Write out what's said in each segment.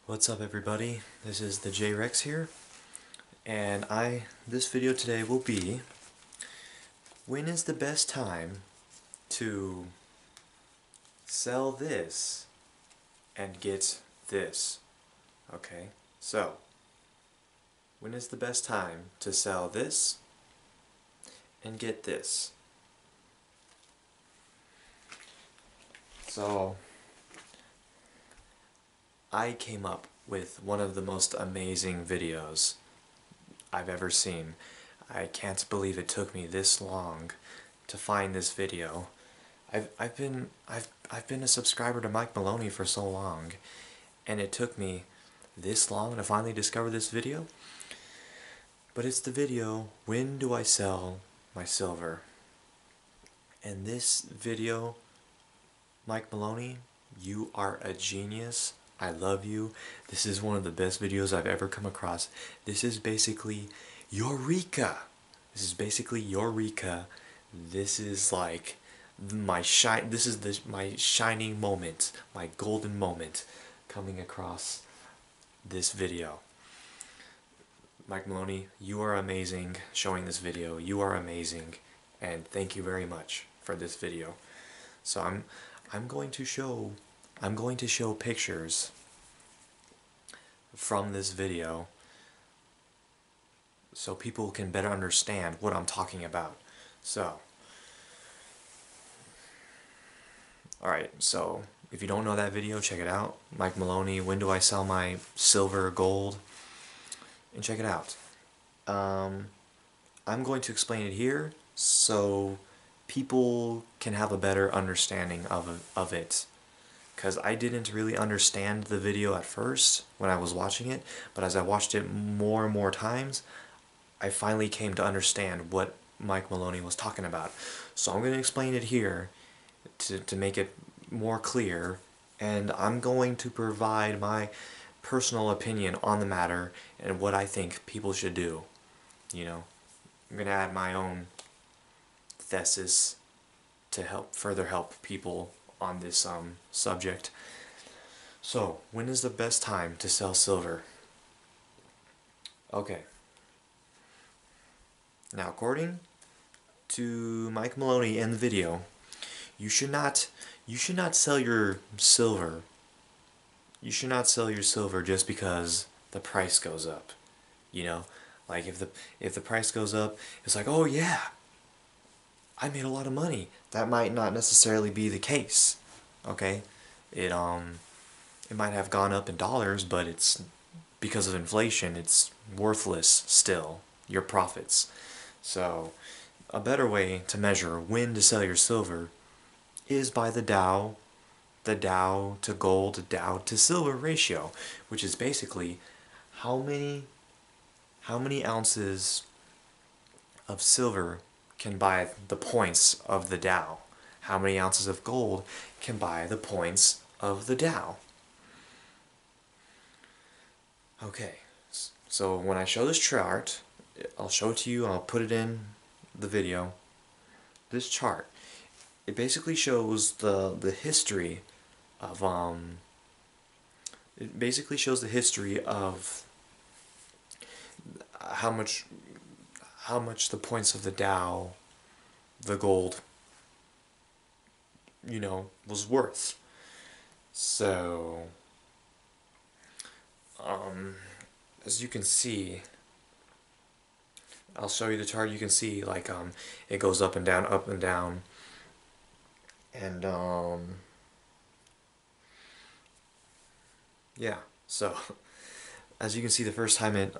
What's up, everybody? This is the J-Rex here, and this video today will be, when is the best time to sell this and get this? Okay, so when is the best time to sell this and get this? So I came up with one of the most amazing videos I've ever seen. I can't believe it took me this long to find this video. I've been a subscriber to Mike Maloney for so long, and it took me this long to finally discover this video. But it's the video, when do I sell my silver? And this video, Mike Maloney, you are a genius. I love you. This is one of the best videos I've ever come across. This is basically Eureka! This is basically Eureka. This is like my my shining moment, my golden moment coming across this video. Mike Maloney, you are amazing showing this video. You are amazing, and thank you very much for this video. So I'm going to show pictures from this video so people can better understand what I'm talking about. So, alright, so if you don't know that video, check it out. Mike Maloney, when do I sell my silver, gold? And check it out. I'm going to explain it here so people can have a better understanding of it. Because I didn't really understand the video at first when I was watching it, but as I watched it more and more times, I finally came to understand what Mike Maloney was talking about. So I'm going to explain it here to make it more clear, and I'm going to provide my personal opinion on the matter and what I think people should do. You know, I'm going to add my own thesis to further help people on this subject. So, when is the best time to sell silver? Okay. Now, according to Mike Maloney in the video, you should not sell your silver. You should not sell your silver just because the price goes up. You know, like if the price goes up, it's like, oh yeah, I made a lot of money. That might not necessarily be the case. Okay, it might have gone up in dollars, but it's because of inflation, it's worthless still, your profits. So a better way to measure when to sell your silver is by the Dow to gold, Dow to silver ratio, which is basically how many ounces of silver can buy the points of the Dow. How many ounces of gold can buy the points of the Dow. Okay, so when I show this chart, I'll show it to you, I'll put it in the video. This chart, it basically shows the history of it basically shows the history of how much the points of the Dow, the gold, you know, was worth. So as you can see, I'll show you the chart. You can see like it goes up and down, and yeah. So as you can see, the first time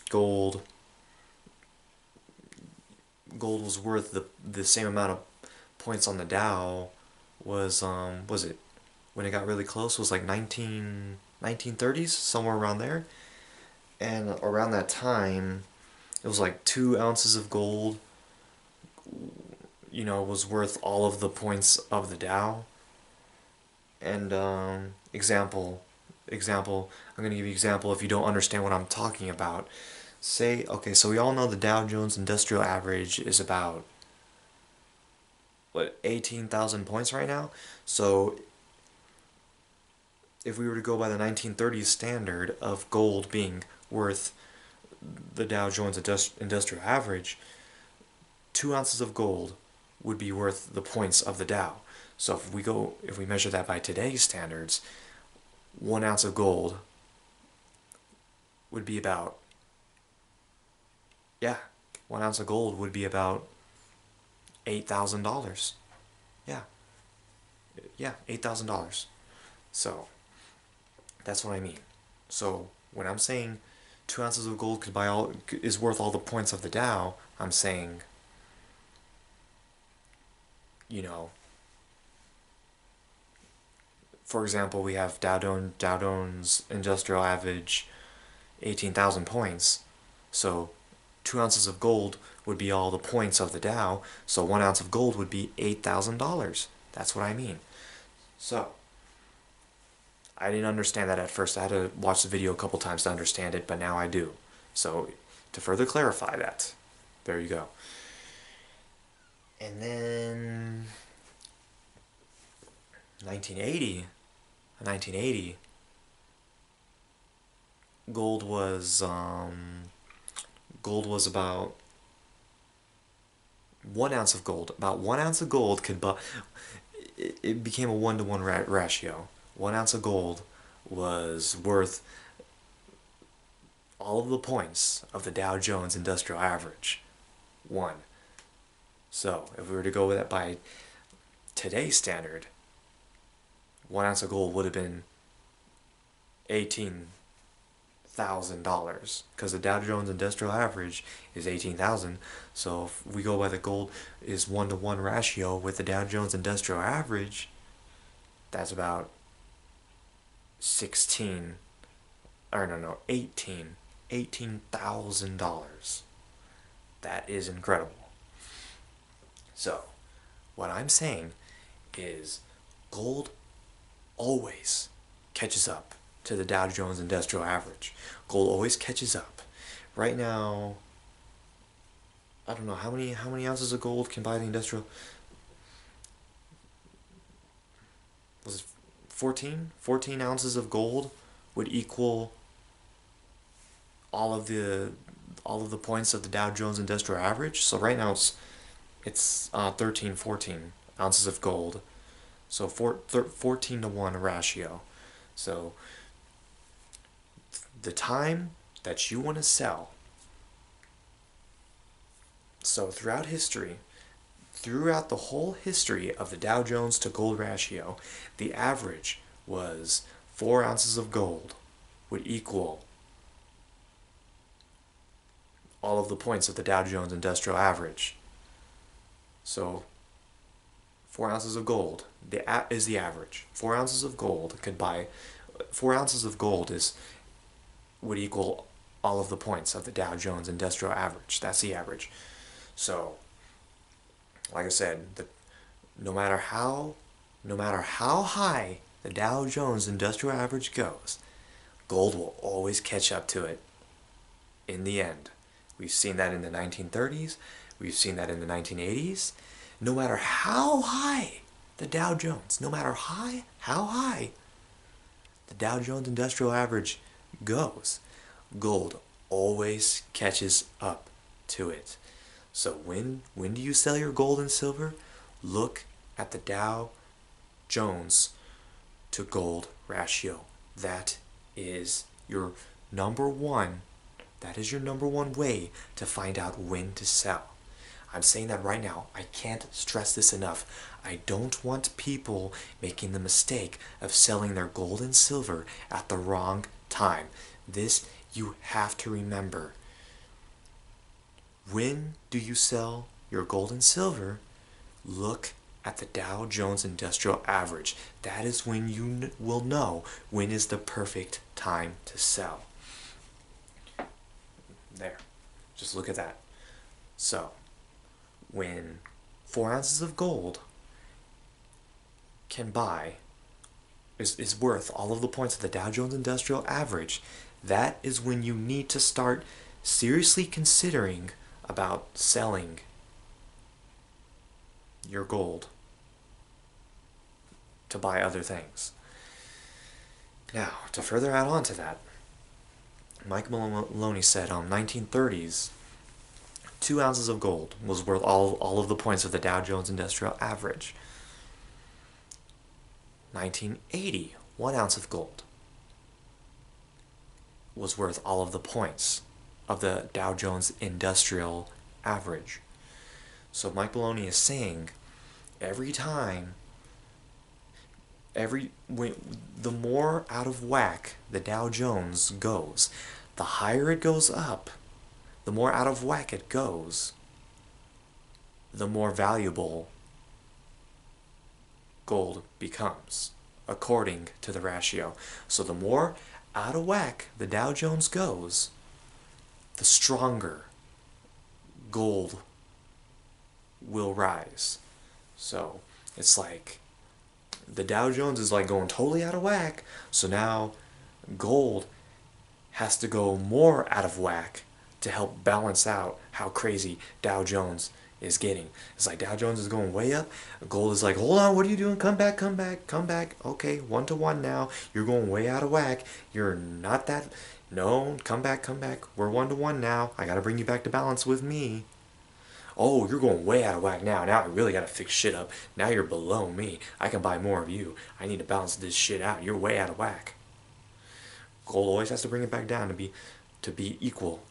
gold was worth the same amount of points on the Dow was it when it got really close was like 1930s, somewhere around there. And around that time, it was like 2 ounces of gold, you know, was worth all of the points of the Dow. And example, I'm going to give you an example if you don't understand what I'm talking about. Say, okay, so we all know the Dow Jones Industrial Average is about, what, 18,000 points right now? So if we were to go by the 1930s standard of gold being worth the Dow Jones Industrial Average, 2 ounces of gold would be worth the points of the Dow. So if we measure that by today's standards, 1 ounce of gold would be about, yeah, 1 ounce of gold would be about $8,000. Yeah, $8,000. So that's what I mean. So when I'm saying 2 ounces of gold is worth all the points of the Dow, I'm saying, you know, for example, we have Dow Jones Industrial Average 18,000 points. So 2 ounces of gold would be all the points of the Dow. So 1 ounce of gold would be $8,000. That's what I mean. So I didn't understand that at first. I had to watch the video a couple times to understand it, but now I do. So to further clarify that, there you go. And then 1980, gold was about 1 ounce of gold. About 1 ounce of gold could buy. It became a 1-to-1 ratio. 1 ounce of gold was worth all of the points of the Dow Jones Industrial Average. 1. So if we were to go with that by today's standard, 1 ounce of gold would have been $18,000 because the Dow Jones Industrial Average is 18,000. So if we go by the gold is 1-to-1 ratio with the Dow Jones Industrial Average, that's about $18,000. That is incredible. So what I'm saying is gold always catches up to the Dow Jones Industrial Average. Gold always catches up. Right now, I don't know how many ounces of gold can buy the industrial. Was it 14? 14 ounces of gold would equal all of the points of the Dow Jones Industrial Average. So right now it's 13, 14 ounces of gold. So 14-to-1 ratio. So the time that you want to sell. So throughout the whole history of the Dow Jones to gold ratio, the average was 4 ounces of gold would equal all of the points of the Dow Jones Industrial Average. So 4 ounces of gold is the average. 4 ounces of gold could buy. 4 ounces of gold would equal all of the points of the Dow Jones Industrial Average. That's the average. So, like I said, no matter how high the Dow Jones Industrial Average goes, gold will always catch up to it in the end. We've seen that in the 1930s. We've seen that in the 1980s. No matter how high the Dow Jones, how high the Dow Jones Industrial Average goes, gold always catches up to it. So when do you sell your gold and silver? Look at the Dow Jones to gold ratio. That is your number one way to find out when to sell. I'm saying that right now. I can't stress this enough. I don't want people making the mistake of selling their gold and silver at the wrong time. This you have to remember. When do you sell your gold and silver? Look at the Dow Jones Industrial Average. That is when you will know when is the perfect time to sell. There. Just look at that. So, when 4 ounces of gold is worth all of the points of the Dow Jones Industrial Average, that is when you need to start seriously considering about selling your gold to buy other things. Now, to further add on to that, Mike Maloney said 1930s, 2 ounces of gold was worth all of the points of the Dow Jones Industrial Average. 1980, 1 ounce of gold was worth all of the points of the Dow Jones Industrial Average. So Mike Maloney is saying every time, the more out of whack the Dow Jones goes, the higher it goes up, the more out of whack it goes, the more valuable gold becomes, according to the ratio. So the more out of whack the Dow Jones goes, the stronger gold will rise. So it's like the Dow Jones is like going totally out of whack, so now gold has to go more out of whack to help balance out how crazy Dow Jones is getting. It's like Dow Jones is going way up, gold is like, hold on, what are you doing? Come back, come back, come back. Okay, 1 to 1 now. You're going way out of whack. You're not that. No, come back, come back. We're 1 to 1 now. I gotta bring you back to balance with me. Oh, you're going way out of whack now. Now I really gotta fix shit up. Now you're below me. I can buy more of you. I need to balance this shit out. You're way out of whack. Gold always has to bring it back down to be equal.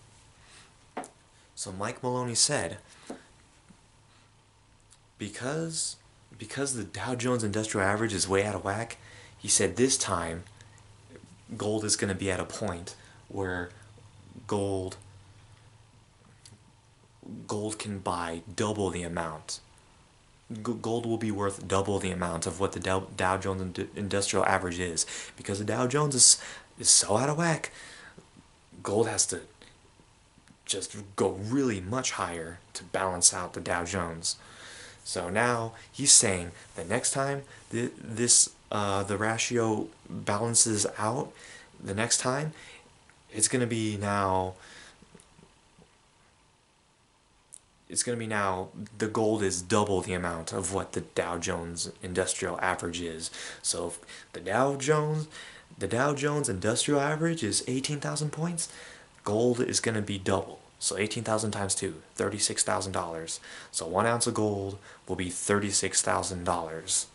So Mike Maloney said, because the Dow Jones Industrial Average is way out of whack, he said this time gold is going to be at a point where gold can buy double the amount. Gold will be worth double the amount of what the Dow Jones Industrial Average is. Because the Dow Jones is so out of whack, gold has to just go really much higher to balance out the Dow Jones. So now he's saying that next time the ratio balances out, the next time it's going to be now the gold is double the amount of what the Dow Jones Industrial Average is. So if the Dow Jones Industrial Average is 18,000 points, gold is going to be double. So 18,000 times 2, $36,000. So 1 ounce of gold will be $36,000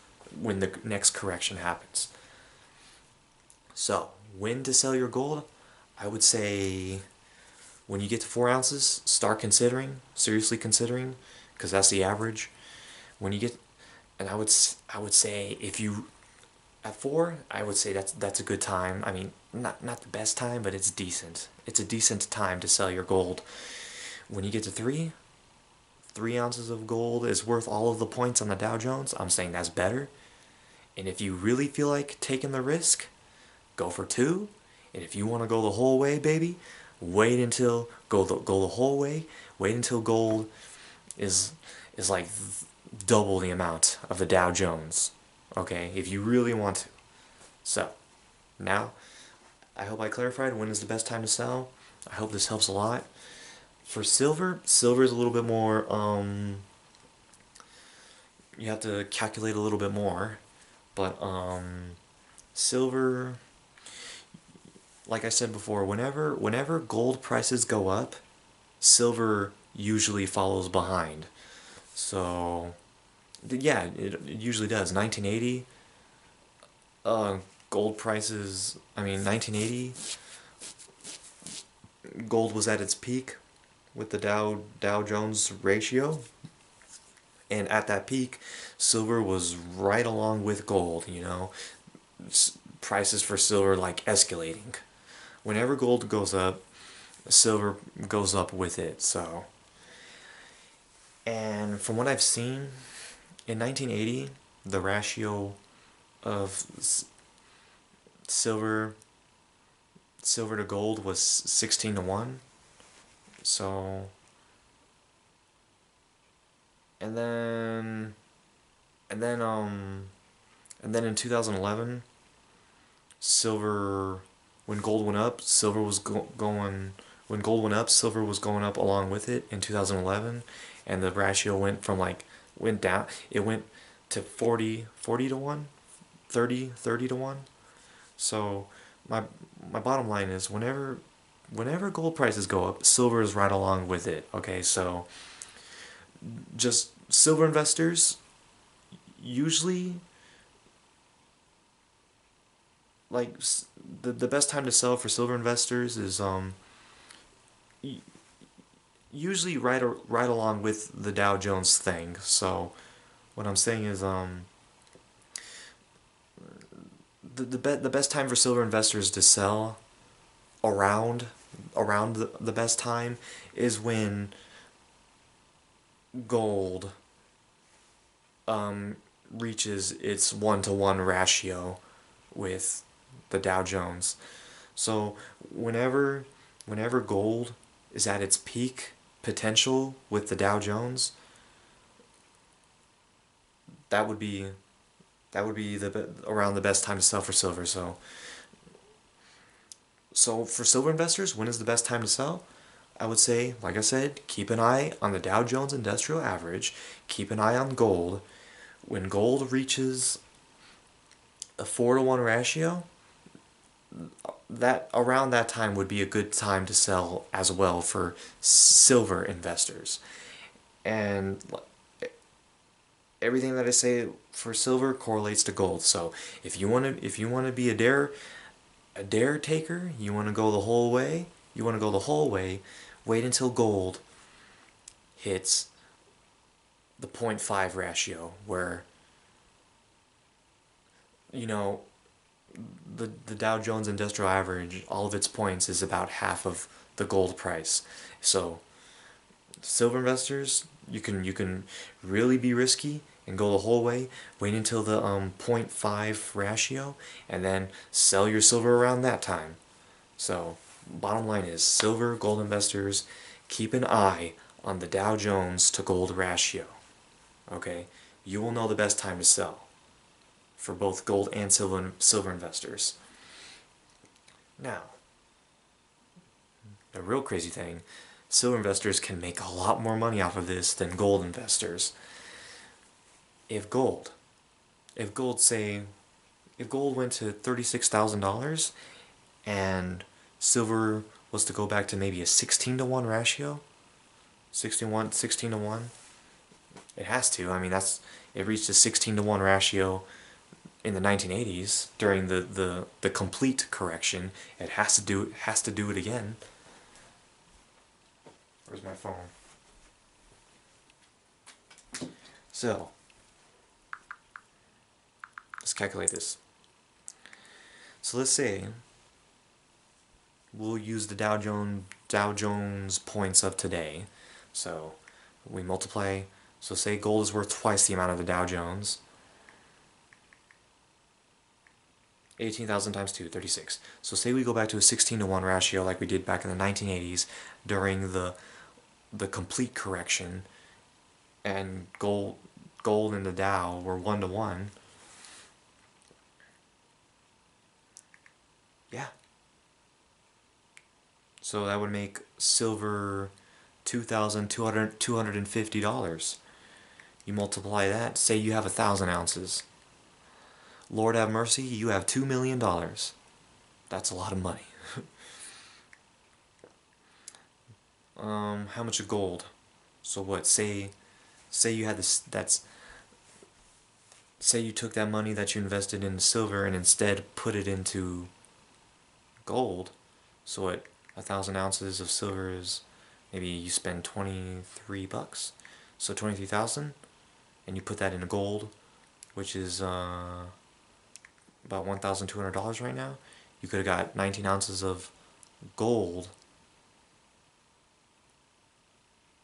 when the next correction happens. So when to sell your gold? I would say when you get to 4 ounces, start seriously considering, because that's the average. When you get, and I would say if you at 4, I would say that's a good time. I mean, not the best time, but it's decent. It's a decent time to sell your gold. When you get to 3 ounces of gold is worth all of the points on the Dow Jones. I'm saying that's better. And if you really feel like taking the risk, go for 2. And if you want to go the whole way, baby, wait until go the whole way. Wait until gold is like double the amount of the Dow Jones. Okay, if you really want to. So, now, I hope I clarified when is the best time to sell. I hope this helps a lot. For silver is a little bit more, you have to calculate a little bit more. But, silver, like I said before, whenever gold prices go up, silver usually follows behind. So, yeah, it usually does. 1980, gold prices, 1980, gold was at its peak with the Dow Jones ratio, and at that peak, silver was right along with gold, you know, prices for silver like escalating. Whenever gold goes up, silver goes up with it, so. And from what I've seen, in 1980, the ratio of silver to gold was 16 to 1. So, and then in 2011, silver, when gold went up, silver was going up along with it in 2011, and the ratio went down, it went to 40 to 1, 30 to 1. So my bottom line is whenever gold prices go up, silver is right along with it. Okay, so just silver investors usually like the best time to sell for silver investors is usually right along with the Dow Jones thing. So what I'm saying is the best time for silver investors to sell around the best time is when gold reaches its 1-to-1 ratio with the Dow Jones. So whenever gold is at its peak potential with the Dow Jones, that would be around the best time to sell for silver. So for silver investors, when is the best time to sell? I would say, like I said, keep an eye on the Dow Jones Industrial Average, keep an eye on gold. When gold reaches a 4-to-1 ratio, that around that time would be a good time to sell as well for silver investors. And everything that I say for silver correlates to gold. So if you want to be a dare taker, you want to go the whole way, wait until gold hits the 0.5 ratio, where you know the Dow Jones Industrial Average, all of its points is about half of the gold price. So silver investors, you can really be risky and go the whole way. Wait until the 0.5 ratio, and then sell your silver around that time. So bottom line is, silver gold investors, keep an eye on the Dow Jones to gold ratio. Okay, you will know the best time to sell for both gold and silver investors. Now, the real crazy thing, silver investors can make a lot more money off of this than gold investors. If gold went to $36,000 and silver was to go back to maybe a 16-to-1 ratio, 16 to 1, it has to. I mean, it reached a 16-to-1 ratio in the 1980s during the complete correction. It has to do it again. Where's my phone? So let's calculate this. So let's say we'll use the Dow Jones points of today. So we multiply. So say gold is worth twice the amount of the Dow Jones. 18,000 times 2, 36. So say we go back to a 16-to-1 ratio like we did back in the 1980s during the complete correction, and gold and the Dow were 1-to-1. Yeah. So that would make silver $2,250. You multiply that, say you have 1,000 ounces. Lord have mercy, you have $2 million. That's a lot of money. How much of gold? So what? Say you had this. Say you took that money that you invested in silver and instead put it into gold. So what? 1,000 ounces of silver is, maybe you spend $23. So 23,000, and you put that into gold, which is about $1,200 right now. You could have got 19 ounces of gold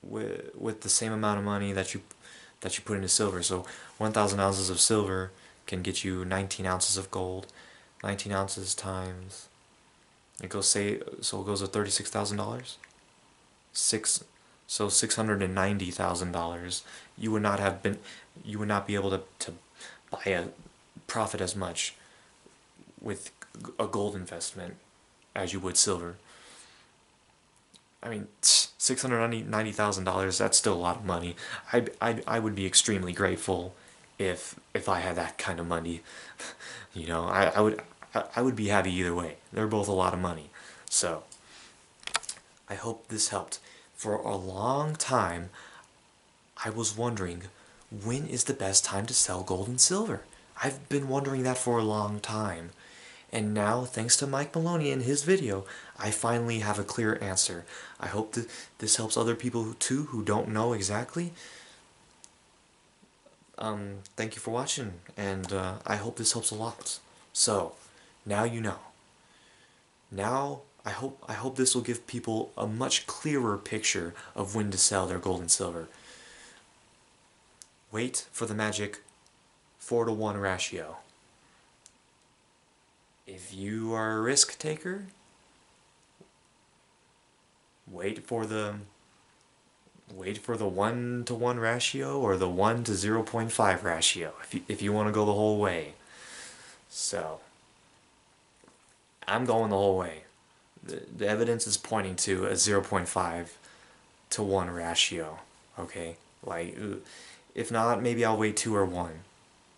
with the same amount of money that you put into silver. So 1,000 ounces of silver can get you 19 ounces of gold. 19 ounces times, it goes so it goes to $36,000. So $690,000. You would not be able to buy a profit as much with a gold investment as you would silver. I mean, $690,000, that's still a lot of money. I would be extremely grateful if I had that kind of money. You know, I would be happy either way. They're both a lot of money. So, I hope this helped. For a long time, I was wondering, when is the best time to sell gold and silver? I've been wondering that for a long time. And now, thanks to Mike Maloney and his video, I finally have a clear answer. I hope that this helps other people too who don't know exactly. Thank you for watching, and I hope this helps a lot. So, now you know. Now, I hope this will give people a much clearer picture of when to sell their gold and silver. Wait for the magic 4-to-1 ratio. If you are a risk taker, wait for the 1-to-1 ratio or the 1 to 0.5 ratio if you want to go the whole way. So, I'm going the whole way. The evidence is pointing to a 0.5 to 1 ratio, okay? Like, if not, maybe I'll weigh 2 or 1.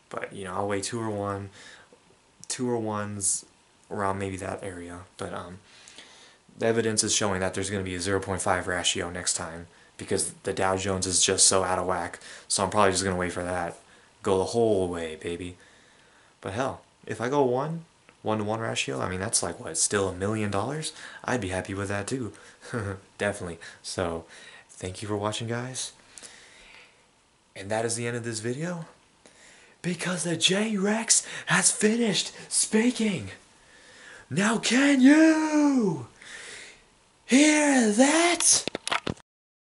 But, you know, I'll weigh 2 or 1. 2 or 1's around maybe that area. But, the evidence is showing that there's going to be a 0.5 ratio next time, because the Dow Jones is just so out of whack. So I'm probably just going to wait for that. Go the whole way, baby. But hell, if I go 1-to-1 ratio, I mean, that's like, what, still $1 million? I'd be happy with that too. Definitely. So, thank you for watching, guys. And that is the end of this video. Because the J-Rex has finished speaking. Now can you hear that?